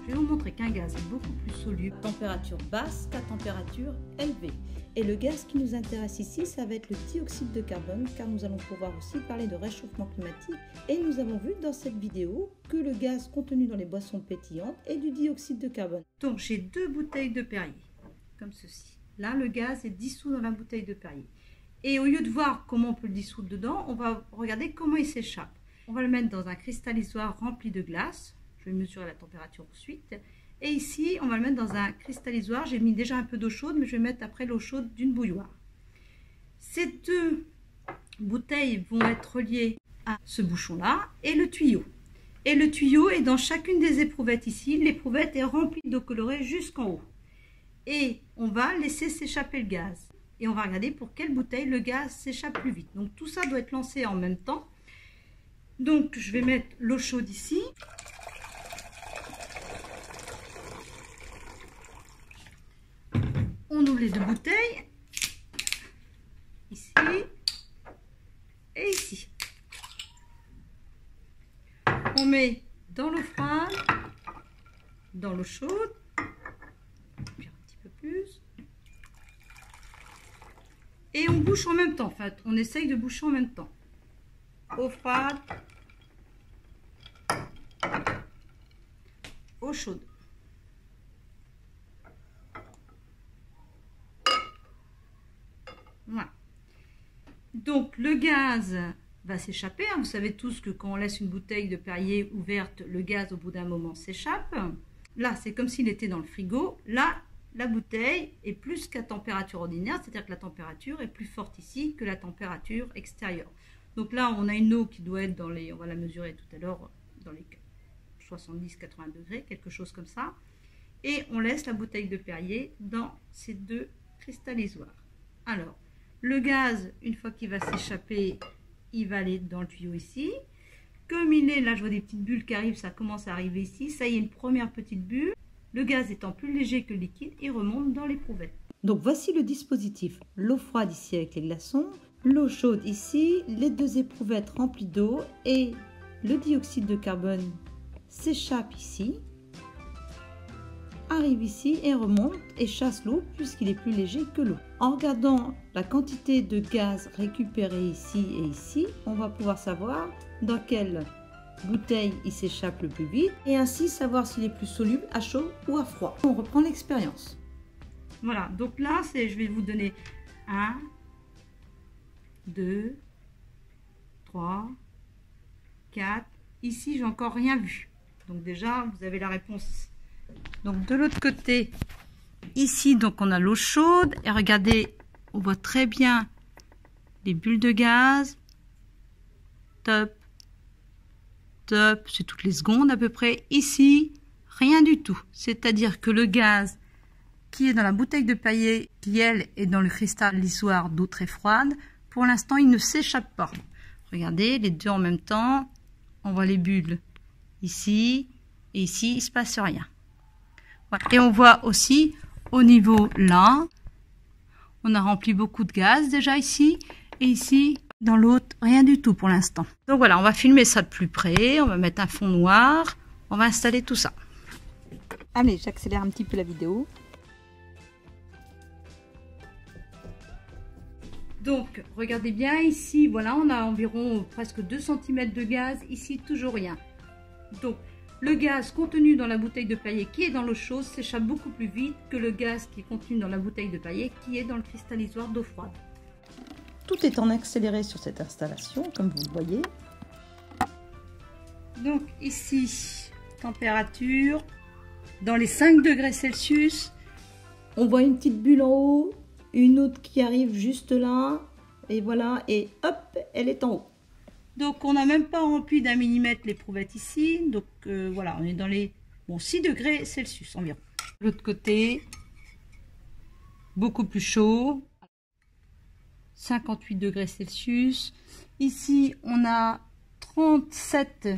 Je vais vous montrer qu'un gaz est beaucoup plus soluble à température basse qu'à température élevée. Et le gaz qui nous intéresse ici, ça va être le dioxyde de carbone, car nous allons pouvoir aussi parler de réchauffement climatique. Et nous avons vu dans cette vidéo que le gaz contenu dans les boissons pétillantes est du dioxyde de carbone. Donc j'ai 2 bouteilles de Perrier, comme ceci. Là, le gaz est dissous dans la bouteille de Perrier. Et au lieu de voir comment on peut le dissoudre dedans, on va regarder comment il s'échappe. On va le mettre dans un cristallisoire rempli de glace. Je vais mesurer la température ensuite. Et ici, on va le mettre dans un cristallisoire. J'ai mis déjà un peu d'eau chaude, mais je vais mettre après l'eau chaude d'une bouilloire. Ces 2 bouteilles vont être reliées à ce bouchon-là et le tuyau. Et le tuyau est dans chacune des éprouvettes ici. L'éprouvette est remplie d'eau colorée jusqu'en haut. Et on va laisser s'échapper le gaz. Et on va regarder pour quelle bouteille le gaz s'échappe plus vite. Donc tout ça doit être lancé en même temps. Donc je vais mettre l'eau chaude ici. On ouvre les 2 bouteilles. Ici et ici. On met dans l'eau froide, dans l'eau chaude, puis un petit peu plus. Et on bouche en même temps, en fait. On essaye de boucher en même temps. Eau froide, eau chaude. Voilà. Donc le gaz va s'échapper. Vous savez tous que quand on laisse une bouteille de Perrier ouverte, le gaz au bout d'un moment s'échappe. Là, c'est comme s'il était dans le frigo. Là, la bouteille est plus qu'à température ordinaire, c'est-à-dire que la température est plus forte ici que la température extérieure. Donc là, on a une eau qui doit être dans les, on va la mesurer tout à l'heure, dans les 70-80 degrés, quelque chose comme ça. Et on laisse la bouteille de Perrier dans ces 2 cristallisoires. Alors, le gaz, une fois qu'il va s'échapper, il va aller dans le tuyau ici. Comme il est, là je vois des petites bulles qui arrivent, ça commence à arriver ici. Ça y est, une première petite bulle. Le gaz étant plus léger que le liquide, il remonte dans l'éprouvette. Donc voici le dispositif. L'eau froide ici avec les glaçons, l'eau chaude ici, les 2 éprouvettes remplies d'eau et le dioxyde de carbone s'échappe ici, arrive ici et remonte et chasse l'eau puisqu'il est plus léger que l'eau. En regardant la quantité de gaz récupéré ici et ici, on va pouvoir savoir dans quelle bouteille il s'échappe le plus vite et ainsi savoir s'il est plus soluble à chaud ou à froid. On reprend l'expérience. Voilà, donc là, je vais vous donner 1, 2, 3, 4. Ici, j'ai encore rien vu. Donc déjà, vous avez la réponse. Donc de l'autre côté, ici, donc on a l'eau chaude. Et regardez, on voit très bien les bulles de gaz. Top. Top, c'est toutes les secondes à peu près. Ici, rien du tout. C'est-à-dire que le gaz qui est dans la bouteille de Perrier, qui elle est dans le cristallisoire d'eau très froide, pour l'instant il ne s'échappe pas. Regardez, les 2 en même temps. On voit les bulles ici et ici, il ne se passe rien. Voilà. Et on voit aussi au niveau là, on a rempli beaucoup de gaz déjà ici et ici. Dans l'autre, rien du tout pour l'instant. Donc voilà, on va filmer ça de plus près. On va mettre un fond noir. On va installer tout ça. Allez, j'accélère un petit peu la vidéo. Donc, regardez bien ici. Voilà, on a environ presque 2 cm de gaz. Ici, toujours rien. Donc, le gaz contenu dans la bouteille de Perrier qui est dans l'eau chaude s'échappe beaucoup plus vite que le gaz qui est contenu dans la bouteille de Perrier qui est dans le cristallisoire d'eau froide. Tout est en accéléré sur cette installation, comme vous le voyez. Donc ici, température dans les 5 degrés Celsius. On voit une petite bulle en haut, une autre qui arrive juste là. Et voilà, et hop, elle est en haut. Donc on n'a même pas rempli d'1 millimètre l'éprouvette ici. Donc voilà, on est dans les 6 degrés Celsius environ. De l'autre côté, beaucoup plus chaud. 58 degrés Celsius. Ici, on a 37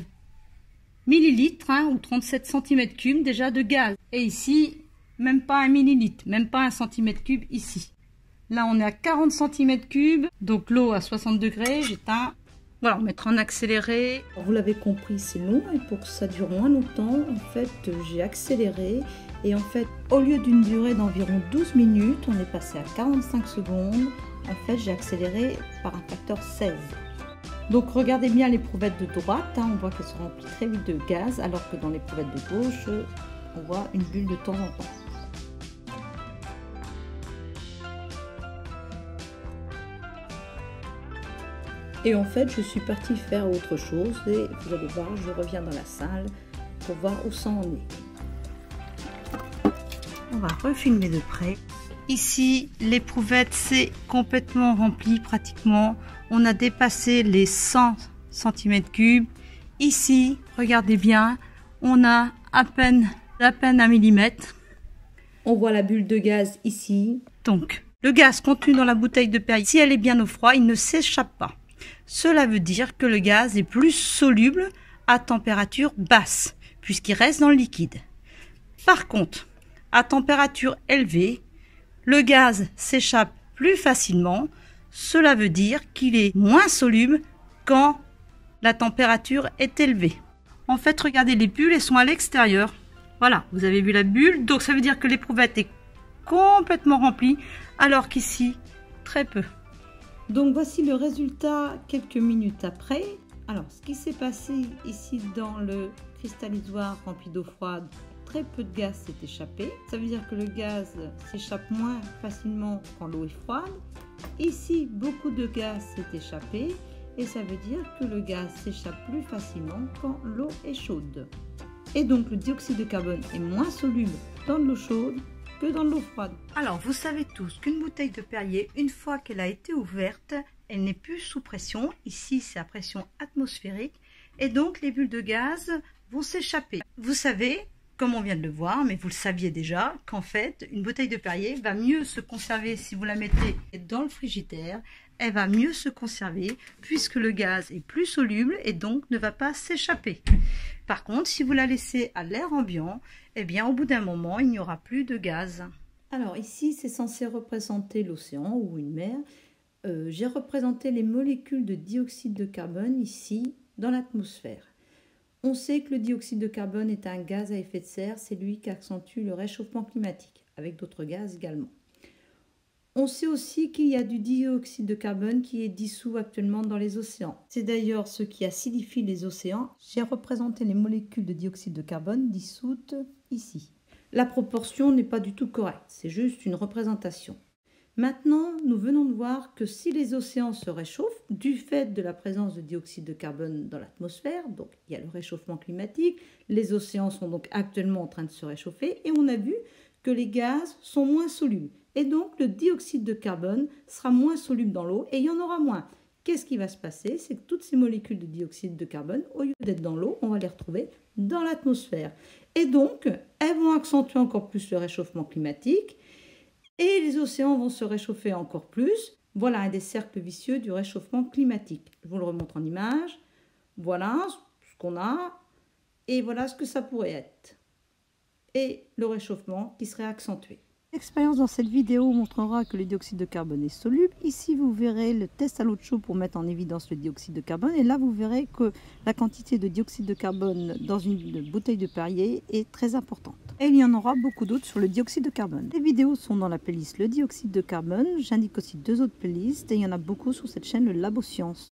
millilitres ou 37 cm3 déjà de gaz. Et ici, même pas 1 millilitre, même pas 1 cm3 ici. Là, on est à 40 cm3. Donc l'eau à 60 degrés, j'éteins. Voilà, on mettra en accéléré. Vous l'avez compris, c'est long et pour que ça dure moins longtemps, en fait, j'ai accéléré. Et en fait, au lieu d'une durée d'environ 12 minutes, on est passé à 45 secondes. En fait, j'ai accéléré par un facteur 16. Donc regardez bien l'éprouvette de droite, on voit qu'elle se remplit très vite de gaz, alors que dans l'éprouvette de gauche, on voit une bulle de temps en temps. Et en fait, je suis partie faire autre chose et vous allez voir, je reviens dans la salle pour voir où ça en est. On va refilmer de près. Ici, l'éprouvette s'est complètement remplie pratiquement. On a dépassé les 100 cm3. Ici, regardez bien, on a à peine 1 millimètre. On voit la bulle de gaz ici. Donc, le gaz contenu dans la bouteille de Perrier, si elle est bien au froid, il ne s'échappe pas. Cela veut dire que le gaz est plus soluble à température basse, puisqu'il reste dans le liquide. Par contre, à température élevée, le gaz s'échappe plus facilement. Cela veut dire qu'il est moins soluble quand la température est élevée. En fait, regardez, les bulles, elles sont à l'extérieur. Voilà, vous avez vu la bulle. Donc, ça veut dire que l'éprouvette est complètement remplie, alors qu'ici, très peu. Donc, voici le résultat quelques minutes après. Alors, ce qui s'est passé ici dans le cristallisoire rempli d'eau froide, très peu de gaz s'est échappé. Ça veut dire que le gaz s'échappe moins facilement quand l'eau est froide. Ici, beaucoup de gaz s'est échappé et ça veut dire que le gaz s'échappe plus facilement quand l'eau est chaude. Et donc, le dioxyde de carbone est moins soluble dans de l'eau chaude que dans de l'eau froide. Alors, vous savez tous qu'une bouteille de Perrier, une fois qu'elle a été ouverte, elle n'est plus sous pression. Ici, c'est à pression atmosphérique et donc les bulles de gaz vont s'échapper. Vous savez, comme on vient de le voir, mais vous le saviez déjà, qu'en fait, une bouteille de Perrier va mieux se conserver si vous la mettez dans le frigidaire. Elle va mieux se conserver puisque le gaz est plus soluble et donc ne va pas s'échapper. Par contre, si vous la laissez à l'air ambiant, eh bien, au bout d'un moment, il n'y aura plus de gaz. Alors ici, c'est censé représenter l'océan ou une mer. J'ai représenté les molécules de dioxyde de carbone ici, dans l'atmosphère. On sait que le dioxyde de carbone est un gaz à effet de serre, c'est lui qui accentue le réchauffement climatique, avec d'autres gaz également. On sait aussi qu'il y a du dioxyde de carbone qui est dissous actuellement dans les océans. C'est d'ailleurs ce qui acidifie les océans. J'ai représenté les molécules de dioxyde de carbone dissoutes ici. La proportion n'est pas du tout correcte, c'est juste une représentation. Maintenant, nous venons de voir que si les océans se réchauffent, du fait de la présence de dioxyde de carbone dans l'atmosphère, donc il y a le réchauffement climatique, les océans sont donc actuellement en train de se réchauffer et on a vu que les gaz sont moins solubles. Et donc le dioxyde de carbone sera moins soluble dans l'eau et il y en aura moins. Qu'est-ce qui va se passer? C'est que toutes ces molécules de dioxyde de carbone, au lieu d'être dans l'eau, on va les retrouver dans l'atmosphère. Et donc, elles vont accentuer encore plus le réchauffement climatique et les océans vont se réchauffer encore plus. Voilà un des cercles vicieux du réchauffement climatique. Je vous le remontre en image. Voilà ce qu'on a et voilà ce que ça pourrait être. Et le réchauffement qui serait accentué. L'expérience dans cette vidéo montrera que le dioxyde de carbone est soluble. Ici, vous verrez le test à l'eau chaude pour mettre en évidence le dioxyde de carbone. Et là, vous verrez que la quantité de dioxyde de carbone dans une bouteille de Perrier est très importante. Et il y en aura beaucoup d'autres sur le dioxyde de carbone. Les vidéos sont dans la playlist le dioxyde de carbone. J'indique aussi 2 autres playlists et il y en a beaucoup sur cette chaîne, le Labo Science.